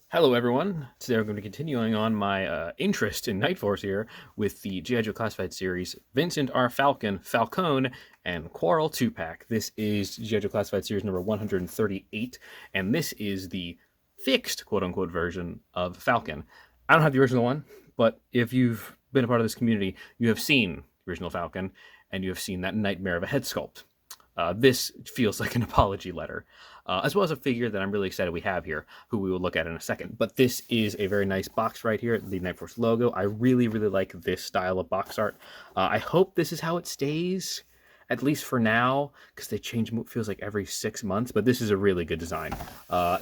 Hello, everyone. Today we're going to be continuing on my interest in Night Force here with the G.I. Joe Classified series, Vincent R. Falcon, Falcone, and Quarrel 2-pack. This is G.I. Joe Classified series number 138, and this is the fixed, quote-unquote, version of Falcon. I don't have the original one, but if you've been a part of this community, you have seen the original Falcon, and you have seen that nightmare of a head sculpt. This feels like an apology letter, as well as a figure that I'm really excited we have here, who we will look at in a second. But this is a very nice box right here, the Night Force logo. I really, really like this style of box art. I hope this is how it stays, at least for now, because they change, feels like every 6 months, but this is a really good design.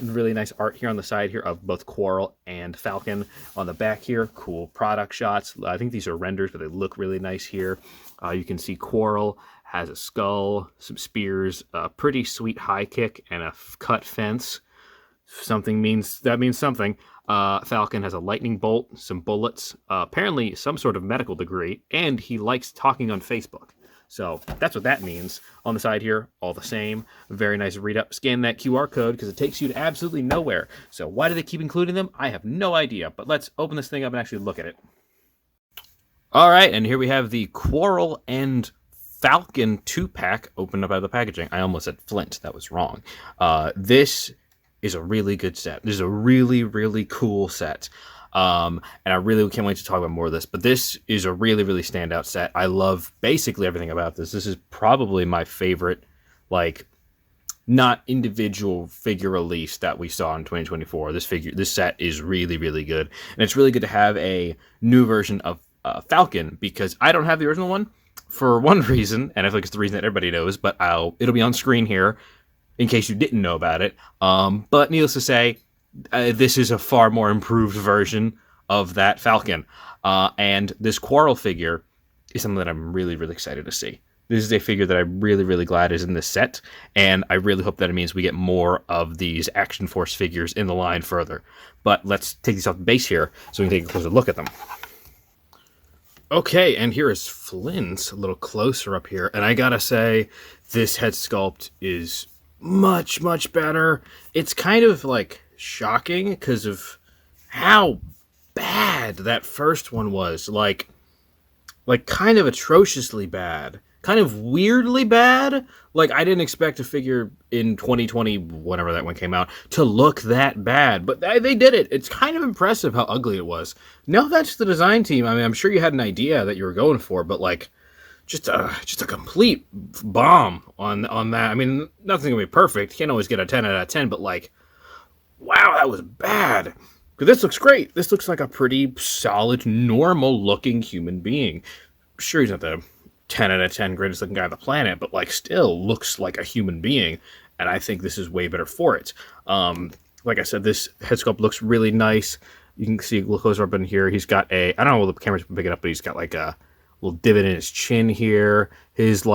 Really nice art here on the side here of both Quarrel and Falcon. On the back here, cool product shots. I think these are renders, but they look really nice here. You can see Quarrel has a skull, some spears, a pretty sweet high kick, and a cut fence. That means something. Falcon has a lightning bolt, some bullets, apparently some sort of medical degree, and he likes talking on Facebook. So that's what that means. On the side here, all the same. Very nice read up. Scan that QR code because it takes you to absolutely nowhere. So why do they keep including them? I have no idea, but let's open this thing up and actually look at it. All right, and here we have the Quarrel and Falcon 2-pack opened up out of the packaging. I almost said Flint. That was wrong. This is a really good set. This is a really, really cool set. And I really can't wait to talk about more of this. But this is a really, really standout set. I love basically everything about this. This is probably my favorite, not individual figure release that we saw in 2024. This set is really, really good. And it's really good to have a new version of Falcon because I don't have the original one. For one reason, and I feel like it's the reason that everybody knows, but it'll be on screen here in case you didn't know about it. But needless to say, this is a far more improved version of that Falcon. And this Quarrel figure is something that I'm really, really excited to see. This is a figure that I'm really, really glad is in this set, and I really hope that it means we get more of these Action Force figures in the line further. But let's take these off the base here so we can take a closer look at them. Okay, and here is Flint, a little closer up here. And I gotta say, this head sculpt is much, much better. It's kind of, shocking because of how bad that first one was. Like kind of atrociously bad. Kind of weirdly bad. I didn't expect a figure in 2020, whenever that one came out, to look that bad. But they did it. It's kind of impressive how ugly it was. No, that's the design team. I mean, I'm sure you had an idea that you were going for, but just a complete bomb on that. I mean, nothing's gonna be perfect. You can't always get a 10 out of 10, but wow, that was bad. Because this looks great. This looks like a pretty solid, normal-looking human being. Sure, he's not the 10 out of 10 greatest looking guy on the planet, but still looks like a human being, and I think this is way better for it. Like I said, this head sculpt looks really nice. You can see a little closer up in here. He's got I don't know if the camera's pick it up, but he's got a little divot in his chin here. His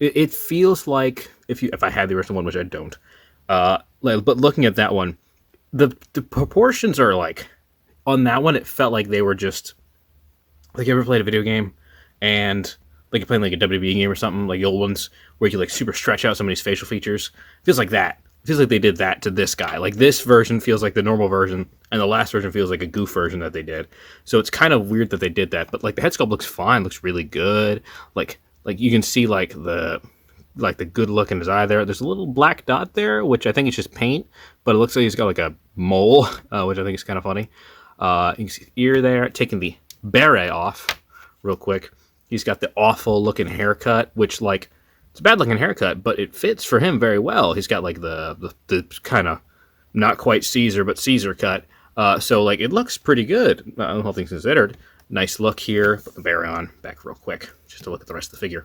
it feels like if I had the original one, which I don't. But looking at that one, the proportions are on that one. It felt like they were just you ever played a video game and you're playing a WWE game or something, the old ones where you can super stretch out somebody's facial features. It feels like that. It feels like they did that to this guy. This version feels like the normal version, and the last version feels like a goof version that they did. So it's kind of weird that they did that. But the head sculpt looks fine, looks really good. You can see the good look in his eye there. There's a little black dot there, which I think is just paint, but it looks like he's got a mole, which I think is kind of funny. You can see his ear there. Taking the beret off real quick. He's got the awful looking haircut, which it's a bad looking haircut, but it fits for him very well. He's got the kind of not quite Caesar, but Caesar cut. So it looks pretty good, all things considered. Nice look here. Put the beret on back real quick just to look at the rest of the figure.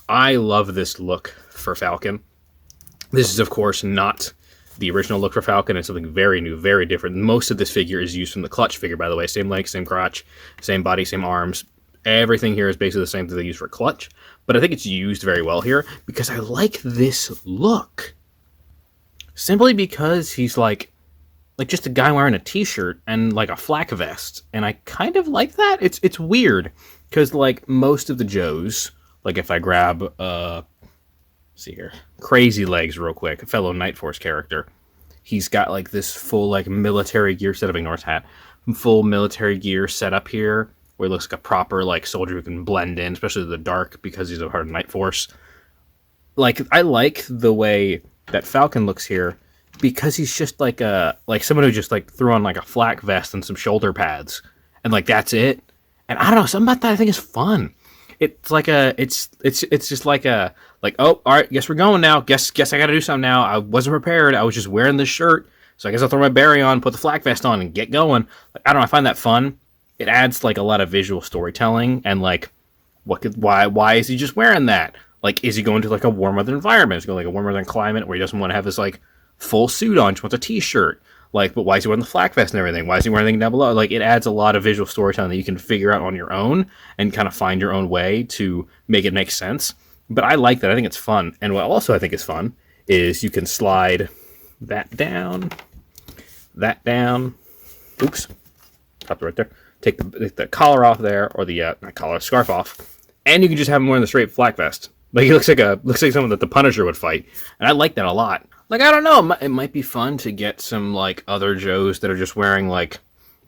I love this look for Falcon. This is, of course, not the original look for Falcon. It's something very new, very different. Most of this figure is used from the Clutch figure, by the way. Same legs, same crotch, same body, same arms. Everything here is basically the same thing they use for Clutch. But I think it's used very well here because I like this look. Simply because he's just a guy wearing a t-shirt and a flak vest. And I kind of like that. It's weird because most of the Joes, if I grab, see here, Crazy Legs real quick, a fellow Night Force character. he's got like this full like military gear set up. Ignore his hat. Full military gear set up here, where he looks like a proper like soldier who can blend in, especially the dark because he's a hard Night Force. Like I like the way that Falcon looks here because he's just like someone who just like threw on like a flak vest and some shoulder pads and like that's it. And I don't know, something about that I think is fun. It's like it's just like oh, all right, guess we're going now. Guess I got to do something now. I wasn't prepared. I was just wearing this shirt, so I guess I'll throw my berry on, put the flak vest on, and get going. Like, I don't know. I find that fun. It adds like a lot of visual storytelling and like why is he just wearing that? Like, is he going to like a warm weather environment? Is he going to like a warm weather climate where he doesn't want to have this like full suit on? He wants a t-shirt. Like, but why is he wearing the flak vest and everything? Why is he wearing anything down below? Like, it adds a lot of visual storytelling that you can figure out on your own and kind of find your own way to make it make sense. But I like that. I think it's fun. And what also I think is fun is you can slide that down. Oops. Popped it right there. Take the collar off there, or the not collar, scarf off, and you can just have him wearing the straight flak vest. Like, he looks like someone that the Punisher would fight, and I like that a lot. Like, I don't know, it might be fun to get some like other Joes that are just wearing like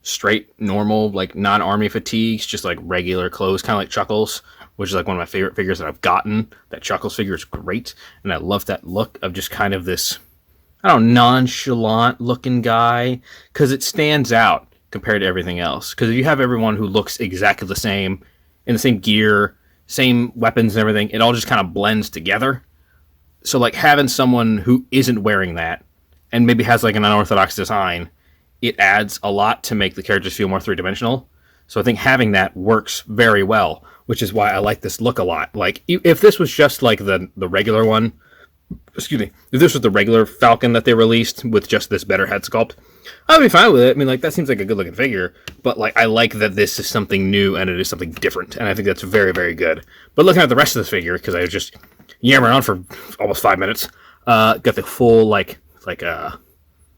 straight, normal, like non-army fatigues, just like regular clothes, kind of like Chuckles, which is like one of my favorite figures that I've gotten. That Chuckles figure is great, and I love that look of just kind of this, I don't know, nonchalant looking guy, because it stands out compared to everything else. Because if you have everyone who looks exactly the same, in the same gear, same weapons and everything, it all just kind of blends together. So like having someone who isn't wearing that and maybe has like an unorthodox design, it adds a lot to make the characters feel more three-dimensional. So I think having that works very well, which is why I like this look a lot. Like, if this was just like the regular one, excuse me, if this was the regular Falcon that they released with just this better head sculpt, I'd be fine with it. I mean, like, that seems like a good-looking figure, but like, I like that this is something new and it is something different, and I think that's very, very good. But looking at the rest of this figure, because I was just yammering on for almost 5 minutes, got the full like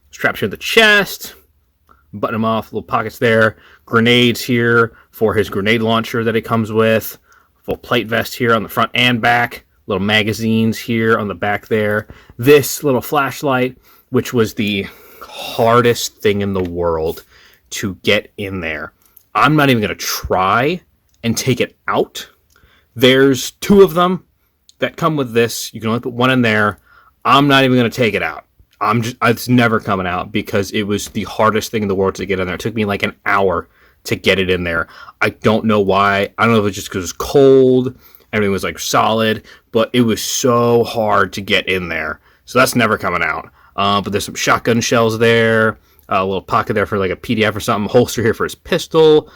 straps here at the chest, button them off, little pockets there, grenades here for his grenade launcher that it comes with, full plate vest here on the front and back, little magazines here on the back there, this little flashlight, which was the hardest thing in the world to get in there. I'm not even going to try and take it out. There's 2 of them that come with this. You can only put 1 in there. I'm not even going to take it out. It's never coming out because it was the hardest thing in the world to get in there. It took me like an hour to get it in there. I don't know why. I don't know if it's just because it was cold, everything was like solid, but it was so hard to get in there. So that's never coming out. But there's some shotgun shells there, a little pocket there for like a PDF or something, holster here for his pistol,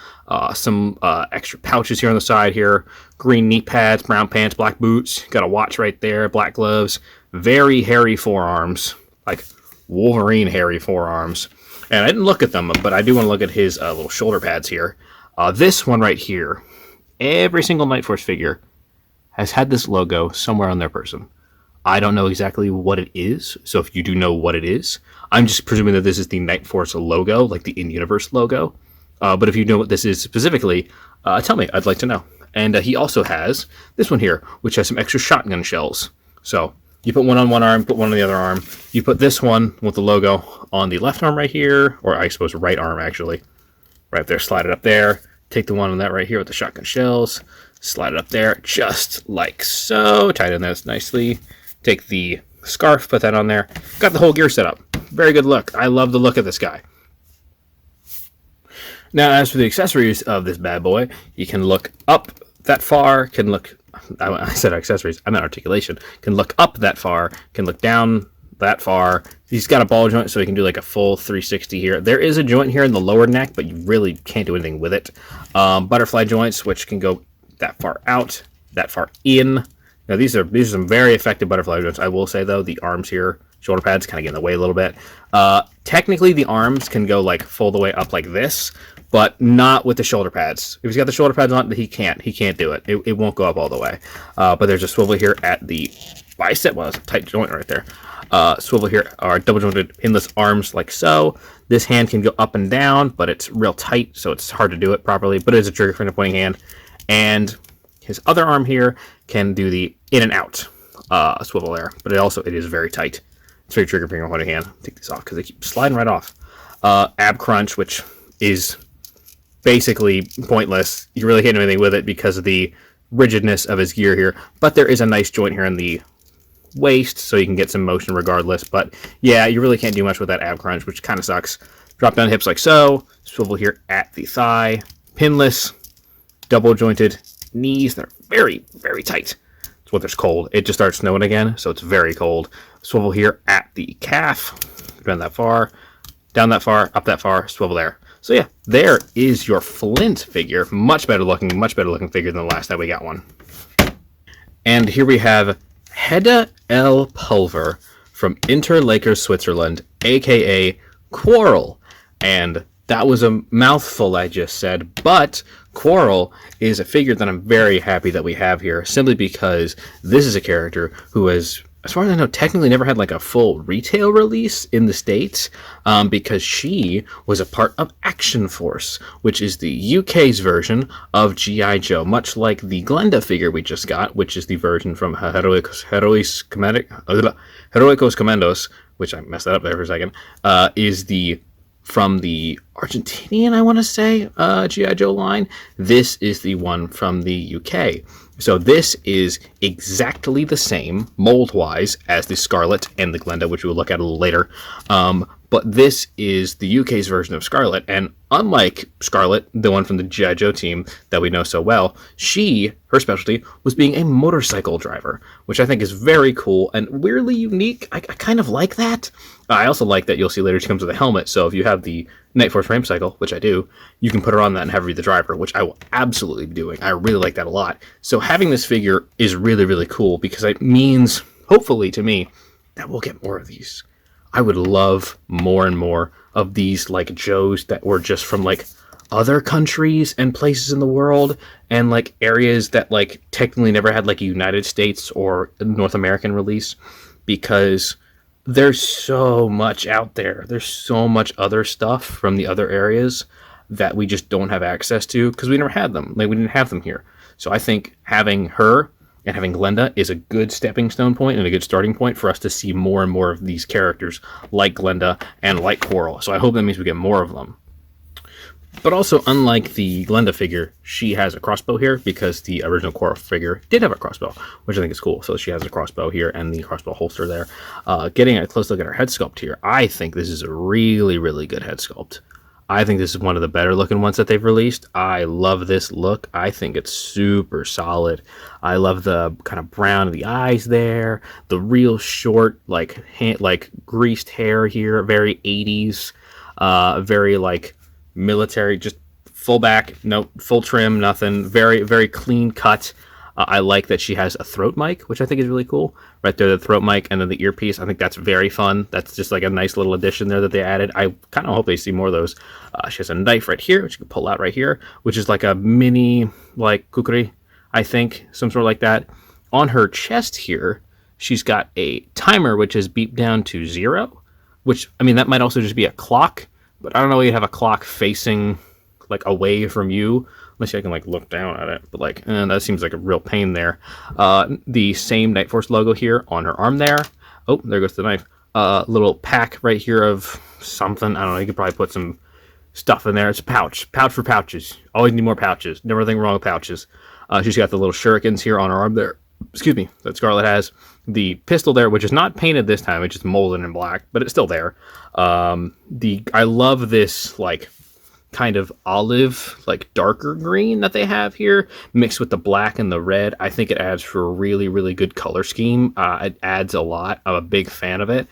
some extra pouches here on the side here, green knee pads, brown pants, black boots, got a watch right there, black gloves, very hairy forearms, like Wolverine hairy forearms. And I didn't look at them, but I do want to look at his little shoulder pads here. This one right here, every single Night Force figure has had this logo somewhere on their person. I don't know exactly what it is, so if you do know what it is, I'm just presuming that this is the Night Force logo, like the in-universe logo. But if you know what this is specifically, tell me. I'd like to know. And he also has this one here, which has some extra shotgun shells. So you put one on one arm, put one on the other arm. You put this one with the logo on the left arm right here, or I suppose right arm, actually. Right there, slide it up there. Take the one on that right here with the shotgun shells. Slide it up there, just like so. Tighten this nicely. Take the scarf, put that on there. Got the whole gear set up. Very good look. I love the look of this guy. Now, as for the accessories of this bad boy, you can look up that far, I said accessories, I meant articulation, can look up that far, can look down that far. He's got a ball joint, so he can do like a full 360 here. There is a joint here in the lower neck, but you really can't do anything with it. Butterfly joints, which can go that far out, that far in. Now, these are some very effective butterfly joints. I will say, though, the arms here, shoulder pads, kind of get in the way a little bit. Technically, the arms can go like full the way up like this, but not with the shoulder pads. If he's got the shoulder pads on, he can't do it. It won't go up all the way. But there's a swivel here at the bicep. Well, it's a tight joint right there. Swivel here are double jointed pinless arms like so. This hand can go up and down, but it's real tight, so it's hard to do it properly. But it is a trigger finger pointing hand. And his other arm here can do the in and out swivel there, but it is very tight. It's very trigger finger holding hand. Take these off because they keep sliding right off. Ab crunch, which is basically pointless. You really can't do anything with it because of the rigidness of his gear here. But there is a nice joint here in the waist, so you can get some motion regardless. But yeah, you really can't do much with that ab crunch, which kind of sucks. Drop down hips like so. Swivel here at the thigh. Pinless, double jointed knees. They're very, very tight. It's what there's cold. It just starts snowing again, so it's very cold. Swivel here at the calf. Bend that far, down that far, up that far, swivel there. So yeah, there is your Flint figure. Much better looking figure than the last time we got one. And here we have Hedda L. Pulver from Interlaker, Switzerland, aka Quarrel. And that was a mouthful I just said, but Quarrel is a figure that I'm very happy that we have here, simply because this is a character who has, as far as I know, technically never had like a full retail release in the States, because she was a part of Action Force, which is the UK's version of G.I. Joe, much like the Glenda figure we just got, which is the version from Heroicos Commandos, which I messed that up there for a second, is the from the Argentinian, I want to say, G.I. Joe line. This is the one from the UK. So this is exactly the same, mold-wise, as the Scarlet and the Glenda, which we'll look at a little later. But this is the UK's version of Scarlet, and unlike Scarlet, the one from the G.I. Joe team that we know so well, her specialty was being a motorcycle driver, which I think is very cool and weirdly unique. I kind of like that. I also like that you'll see later she comes with a helmet, so if you have the Night Force frame cycle, which I do, you can put her on that and have her be the driver, which I will absolutely be doing. I really like that a lot. So having this figure is really, really cool because it means, hopefully to me, that we'll get more of these. I would love more and more of these like Joes that were just from like other countries and places in the world and like areas that like technically never had like a United States or North American release, because there's so much out there. There's so much other stuff from the other areas that we just don't have access to because we never had them. Like, we didn't have them here. So I think having her and having Glenda is a good stepping stone point and a good starting point for us to see more and more of these characters like Glenda and like Quarrel. So I hope that means we get more of them. But also, unlike the Glenda figure, she has a crossbow here because the original Quarrel figure did have a crossbow, which I think is cool. So she has a crossbow here and the crossbow holster there. Getting a close look at her head sculpt here, I think this is a really, really good head sculpt. I think this is one of the better looking ones that they've released. I love this look. I think it's super solid. I love the kind of brown of the eyes there, the real short, like greased hair here, very 80s, very like military, just full back, no full trim, nothing, very, very clean cut. I like that she has a throat mic, which I think is really cool. Right there, the throat mic and then the earpiece. I think that's very fun. That's just like a nice little addition there that they added. I kind of hope they see more of those. She has a knife right here, which you can pull out right here, which is like a mini, like, kukri, I think, some sort of like that. On her chest here, she's got a timer, which is beeped down to 0, which, I mean, that might also just be a clock, but I don't know why you'd have a clock facing, like, away from you, unless I can like look down at it, but like that seems like a real pain there. The same Night Force logo here on her arm there. Oh, there goes the knife. Little pack right here of something. I don't know. You could probably put some stuff in there. It's a pouch for pouches. Always need more pouches. Never anything wrong with pouches. She's got the little shurikens here on her arm there. Excuse me, that Scarlet has. The pistol there, which is not painted this time. It's just molded in black, but it's still there. I love this like kind of olive, like darker green that they have here, mixed with the black and the red. I think it adds for a really, really good color scheme. It adds a lot. I'm a big fan of it.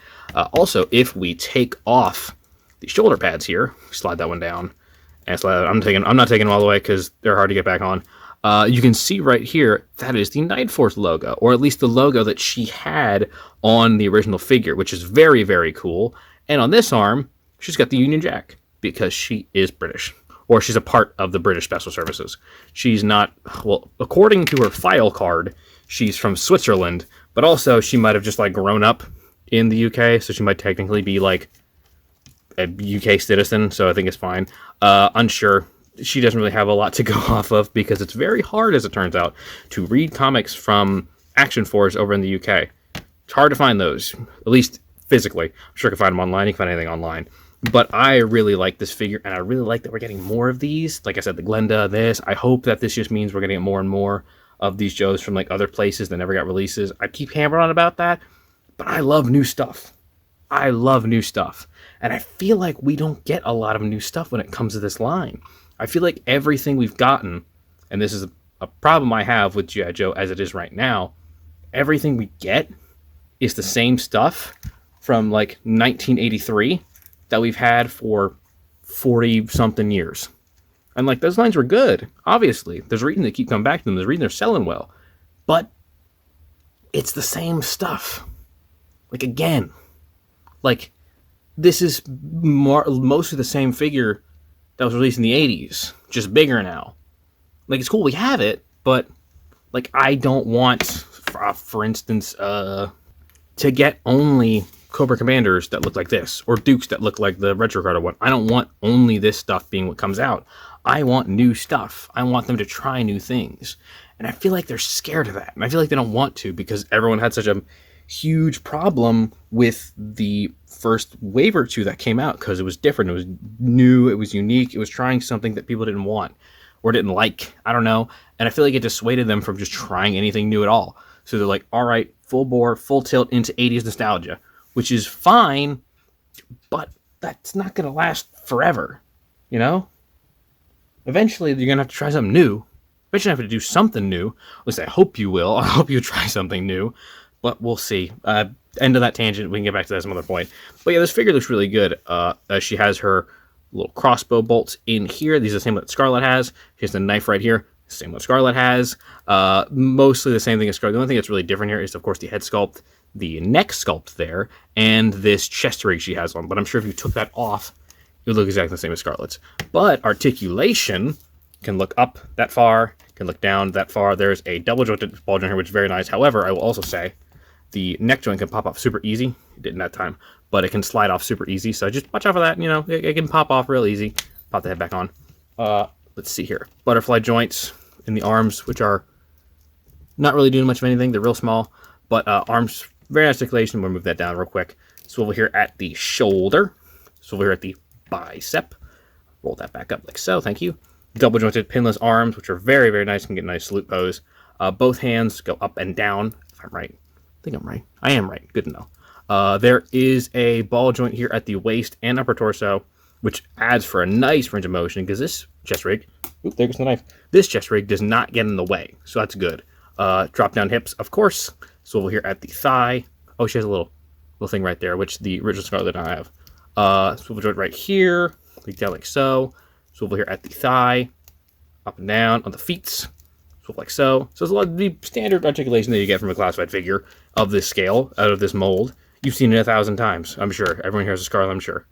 Also, if we take off the shoulder pads here, slide that one down, and slide. I'm not taking them all the way because they're hard to get back on. You can see right here that is the Night Force logo, or at least the logo that she had on the original figure, which is very, very cool. And on this arm, she's got the Union Jack, because she is British, or she's a part of the British Special Services. She's not, well, according to her file card, she's from Switzerland, but also she might have just like grown up in the UK, so she might technically be like a UK citizen, so I think it's fine. Unsure. She doesn't really have a lot to go off of because it's very hard, as it turns out, to read comics from Action Force over in the UK. It's hard to find those, at least physically. I'm sure you can find them online. You can find anything online. But I really like this figure, and I really like that we're getting more of these. Like I said, the Glenda, this. I hope that this just means we're going to get more and more of these Joes from like other places that never got releases. I keep hammering on about that, but I love new stuff. I love new stuff. And I feel like we don't get a lot of new stuff when it comes to this line. I feel like everything we've gotten, and this is a problem I have with G.I. Joe as it is right now, everything we get is the same stuff from like 1983 that we've had for 40 something years. And like those lines were good, obviously. There's a reason they keep coming back to them. There's a reason they're selling well. But it's the same stuff. Like again, like this is mostly the same figure that was released in the 80s, just bigger now. Like it's cool we have it, but like I don't want, for instance, to get only Cobra Commanders that look like this, or Dukes that look like the Retro Carter one. I don't want only this stuff being what comes out. I want new stuff. I want them to try new things. And I feel like they're scared of that. And I feel like they don't want to because everyone had such a huge problem with the first wave or two that came out because it was different. It was new. It was unique. It was trying something that people didn't want or didn't like. I don't know. And I feel like it dissuaded them from just trying anything new at all. So they're like, all right, full bore, full tilt into 80s nostalgia, which is fine, but that's not going to last forever, you know? Eventually, you're going to have to try something new. Eventually, you have to do something new. At least I hope you will. I hope you try something new, but we'll see. End of that tangent. We can get back to that some other point. But yeah, this figure looks really good. She has her little crossbow bolts in here. These are the same that Scarlet has. She has the knife right here. Same what Scarlet has. Mostly the same thing as Scarlet. The only thing that's really different here is, of course, the head sculpt, the neck sculpt there, and this chest rig she has on. But I'm sure if you took that off, it would look exactly the same as Scarlet's. But articulation can look up that far, can look down that far. There's a double jointed ball joint here, which is very nice. However, I will also say the neck joint can pop off super easy. It didn't that time, but it can slide off super easy. So just watch out for that. You know, it can pop off real easy. Pop the head back on. Let's see here. Butterfly joints in the arms, which are not really doing much of anything. They're real small, but arms, very nice articulation. We'll move that down real quick. Swivel here at the shoulder. Swivel here at the bicep. Roll that back up like so. Thank you. Double jointed pinless arms, which are very, very nice. You can get a nice salute pose. Both hands go up and down. If I'm right. I think I'm right. I am right. Good to know. There is a ball joint here at the waist and upper torso, which adds for a nice range of motion because this chest rig, oop, there goes the knife. This chest rig does not get in the way, so that's good. Drop down hips, of course. Swivel here at the thigh. Oh, she has a little thing right there, which the original Scarlet did not have. Swivel joint right here, like down like so. Swivel here at the thigh, up and down on the feet. Swivel like so. So it's a lot of the standard articulation that you get from a classified figure of this scale, out of this mold. You've seen it 1,000 times, I'm sure. Everyone here has a Scarlet, I'm sure.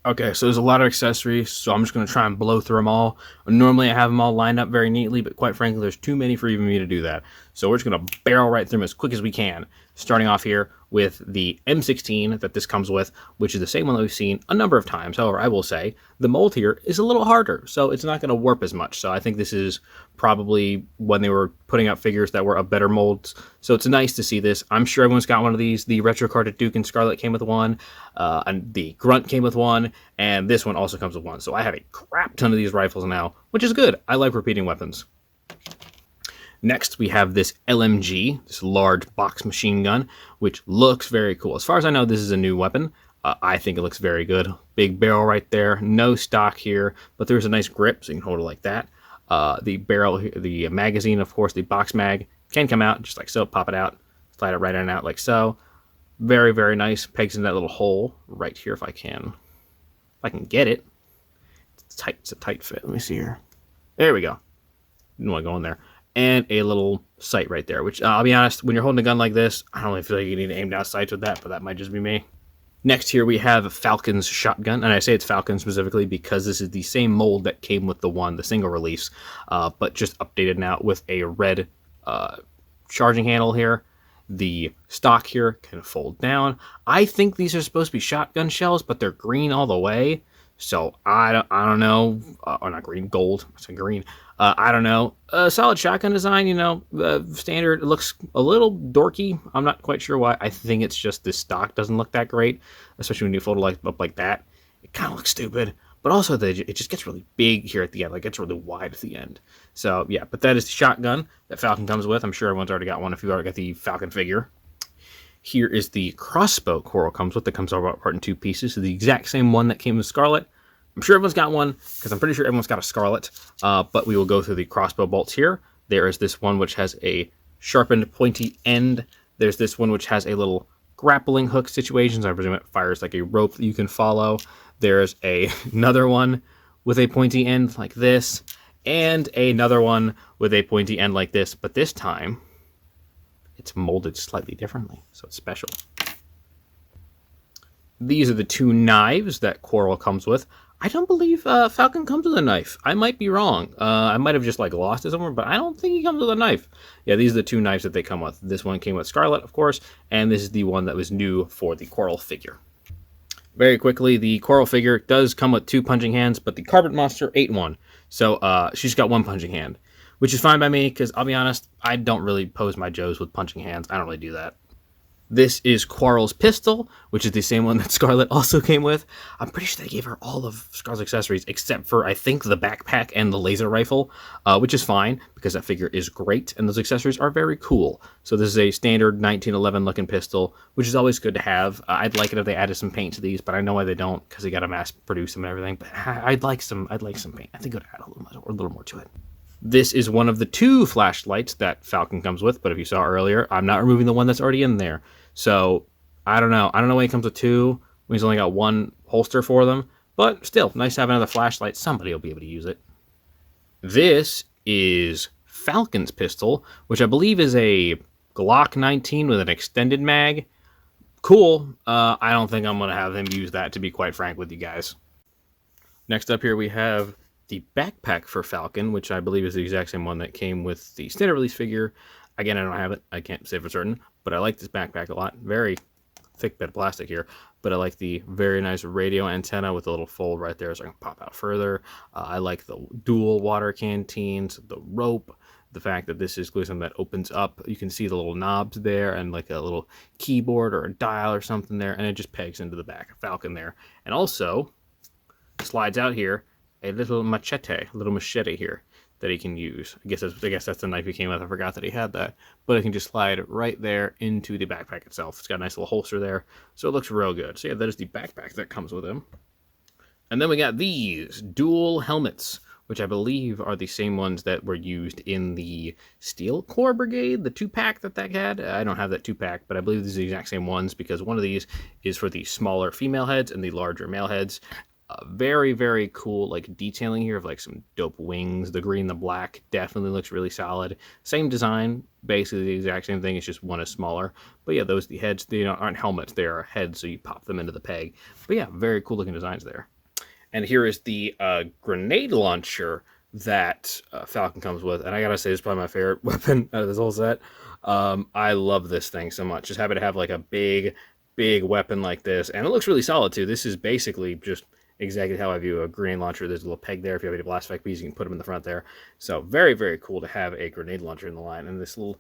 Okay, so there's a lot of accessories, so I'm just going to try and blow through them all. Normally I have them all lined up very neatly, but quite frankly, there's too many for even me to do that. So we're just going to barrel right through them as quick as we can. Starting off here with the M16 that this comes with, which is the same one that we've seen a number of times. However, I will say the mold here is a little harder, so it's not going to warp as much. So I think this is probably when they were putting out figures that were of better molds. So it's nice to see this. I'm sure everyone's got one of these. The Retro Carter Duke and Scarlet came with one, and the Grunt came with one, and this one also comes with one. So I have a crap ton of these rifles now, which is good. I like repeating weapons. Next, we have this LMG, this large box machine gun, which looks very cool. As far as I know, this is a new weapon. I think it looks very good. Big barrel right there. No stock here, but there's a nice grip, so you can hold it like that. The barrel, the magazine, of course, the box mag can come out just like so. Pop it out, slide it right in and out like so. Very, very nice. Pegs in that little hole right here if I can get it. It's tight. It's a tight fit. Let me see here. There we go. Didn't want to go in there. And a little sight right there, which I'll be honest, when you're holding a gun like this, I don't really feel like you need to aim down sights with that, but that might just be me. Next here we have Falcon's shotgun, and I say it's Falcon specifically because this is the same mold that came with the single release, but just updated now with a red charging handle here. The stock here can fold down. I think these are supposed to be shotgun shells, but they're green all the way, So I don't know, or not green, gold. I said green. I don't know. Solid shotgun design, standard. It looks a little dorky. I'm not quite sure why. I think it's just the stock doesn't look that great, especially when you fold it up like that. It kind of looks stupid. But also, it just gets really big here at the end. Like, it's really wide at the end. So, yeah. But that is the shotgun that Falcon comes with. I'm sure everyone's already got one if you've already got the Falcon figure. Here is the crossbow Quarrel comes with. That comes apart in two pieces. So the exact same one that came with Scarlet. I'm sure everyone's got one, because I'm pretty sure everyone's got a Scarlet. But we will go through the crossbow bolts here. There is this one which has a sharpened, pointy end. There's this one which has a little grappling hook situation. So I presume it fires like a rope that you can follow. There's another one with a pointy end like this. And another one with a pointy end like this. But this time, it's molded slightly differently, so it's special. These are the two knives that Quarrel comes with. I don't believe Falcon comes with a knife. I might be wrong. I might have just lost it somewhere, but I don't think he comes with a knife. Yeah, these are the two knives that they come with. This one came with Scarlet, of course, and this is the one that was new for the Quarrel figure. Very quickly, the Quarrel figure does come with two punching hands, but the Carbon Monster ate one. So she's got one punching hand, which is fine by me, because I'll be honest, I don't really pose my Joes with punching hands. I don't really do that. This is Quarrel's pistol, which is the same one that Scarlet also came with. I'm pretty sure they gave her all of Scarlet's accessories, except for, I think, the backpack and the laser rifle, which is fine, because that figure is great, and those accessories are very cool. So this is a standard 1911-looking pistol, which is always good to have. I'd like it if they added some paint to these, but I know why they don't, because they got to mass-produce them and everything, but I'd like some paint. I think it would add a little more to it. This is one of the two flashlights that Falcon comes with, but if you saw earlier, I'm not removing the one that's already in there. So, I don't know. I don't know why he comes with two when he's only got one holster for them, but still, nice to have another flashlight. Somebody will be able to use it. This is Falcon's pistol, which I believe is a Glock 19 with an extended mag. Cool. I don't think I'm going to have him use that, to be quite frank with you guys. Next up here we have the backpack for Falcon, which I believe is the exact same one that came with the standard release figure. Again, I don't have it. I can't say for certain, but I like this backpack a lot. Very thick bit of plastic here, but I like the very nice radio antenna with a little fold right there so I can pop out further. I like the dual water canteens, the rope, the fact that this is something that opens up. You can see the little knobs there and like a little keyboard or a dial or something there, and it just pegs into the back of Falcon there. And also slides out here a little machete here that he can use. I guess that's the knife he came with. I forgot that he had that. But it can just slide right there into the backpack itself. It's got a nice little holster there, so it looks real good. So yeah, that is the backpack that comes with him. And then we got these dual helmets, which I believe are the same ones that were used in the Steel Corps Brigade, the 2-pack that had. I don't have that 2-pack, but I believe these are the exact same ones, because one of these is for the smaller female heads and the larger male heads. Very, very cool detailing here of some dope wings. The green, the black definitely looks really solid. Same design, basically the exact same thing. It's just one is smaller. But yeah, the heads, they aren't helmets. They are heads, so you pop them into the peg. But yeah, very cool looking designs there. And here is the grenade launcher that Falcon comes with. And I gotta say, it's probably my favorite weapon out of this whole set. I love this thing so much. Just happy to have a big weapon like this. And it looks really solid too. This is basically just exactly how I view a grenade launcher. There's a little peg there. If you have any blast effect bees, you can put them in the front there. So very, very cool to have a grenade launcher in the line. And this little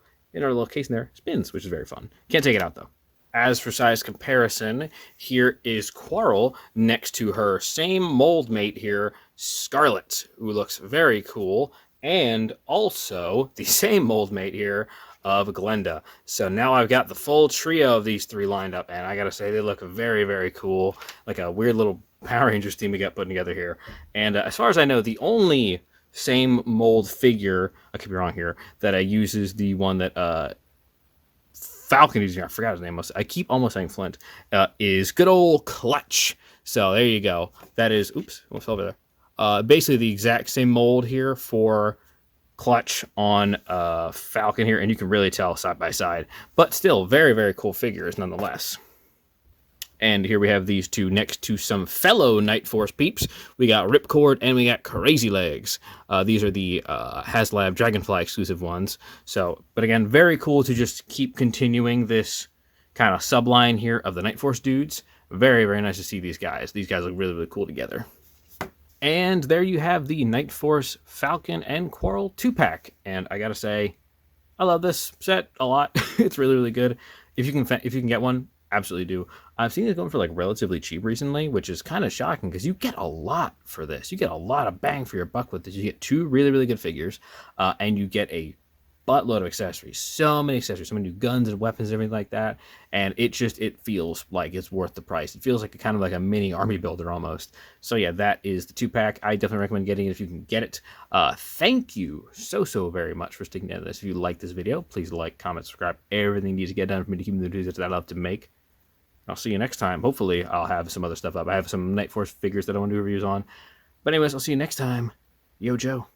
case in there spins, which is very fun. Can't take it out though. As for size comparison, here is Quarrel next to her same mold mate here, Scarlet, who looks very cool, and also the same mold mate here of Glenda. So now I've got the full trio of these three lined up, and I gotta say they look very, very cool. Like a weird little Power Rangers team we got put together here. And as far as I know, the only same mold figure, I could be wrong here, that I use is the one that Falcon using, I forgot his name. I keep almost saying Flint, is good old Clutch. So there you go. That is, oops, almost fell over there. Basically the exact same mold here for Clutch on Falcon here, and you can really tell side by side. But still, very, very cool figures nonetheless. And here we have these two next to some fellow Night Force peeps. We got Ripcord and we got Crazy Legs. These are the HasLab Dragonfly exclusive ones. So, but again, very cool to just keep continuing this kind of subline here of the Night Force dudes. Very, very nice to see these guys. These guys look really, really cool together. And there you have the Night Force Falcon and Quarrel 2-pack. And I gotta say, I love this set a lot. It's really, really good. If you can get one, absolutely do. I've seen it going for like relatively cheap recently, which is kind of shocking because you get a lot for this. You get a lot of bang for your buck with this. You get two really, really good figures, and you get a buttload of accessories. So many accessories, so many new guns and weapons and everything like that. And it feels like it's worth the price. It feels like kind of like a mini army builder almost. So yeah, that is the 2-pack. I definitely recommend getting it if you can get it. Thank you so very much for sticking to this. If you like this video, please like, comment, subscribe. Everything needs to get done for me to keep the videos that I love to make. I'll see you next time. Hopefully, I'll have some other stuff up. I have some Night Force figures that I want to do reviews on. But anyways, I'll see you next time. Yo, Joe.